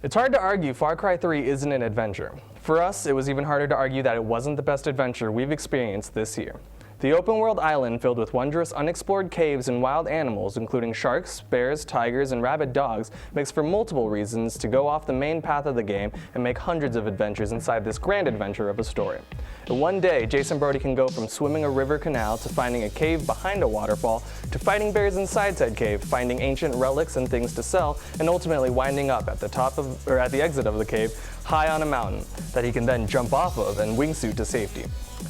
It's hard to argue Far Cry 3 isn't an adventure. For us, it was even harder to argue that it wasn't the best adventure we've experienced this year. The open-world island filled with wondrous unexplored caves and wild animals, including sharks, bears, tigers, and rabid dogs, makes for multiple reasons to go off the main path of the game and make hundreds of adventures inside this grand adventure of a story. In one day, Jason Brody can go from swimming a river canal to finding a cave behind a waterfall, to fighting bears inside said cave, finding ancient relics and things to sell, and ultimately winding up at the exit of the cave, high on a mountain that he can then jump off of and wingsuit to safety.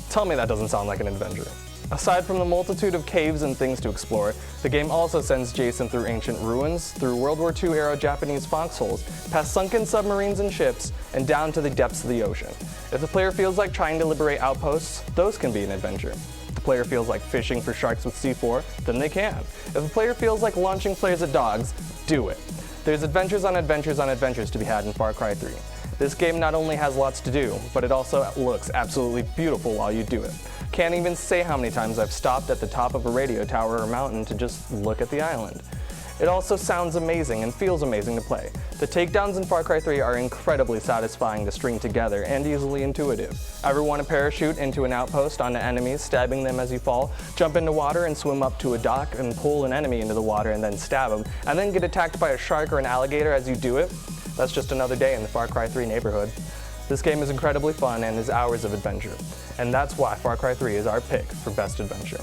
Tell me that doesn't sound like an adventure. Aside from the multitude of caves and things to explore, the game also sends Jason through ancient ruins, through World War II era Japanese foxholes, past sunken submarines and ships, and down to the depths of the ocean. If the player feels like trying to liberate outposts, those can be an adventure. If the player feels like fishing for sharks with C4, then they can. If the player feels like launching flares at dogs, do it. There's adventures on adventures on adventures to be had in Far Cry 3. This game not only has lots to do, but it also looks absolutely beautiful while you do it. Can't even say how many times I've stopped at the top of a radio tower or mountain to just look at the island. It also sounds amazing and feels amazing to play. The takedowns in Far Cry 3 are incredibly satisfying to string together and easily intuitive. Ever want to parachute into an outpost onto enemies, stabbing them as you fall, jump into water and swim up to a dock and pull an enemy into the water and then stab them, and then get attacked by a shark or an alligator as you do it? That's just another day in the Far Cry 3 neighborhood. This game is incredibly fun and is hours of adventure, and that's why Far Cry 3 is our pick for Best Adventure.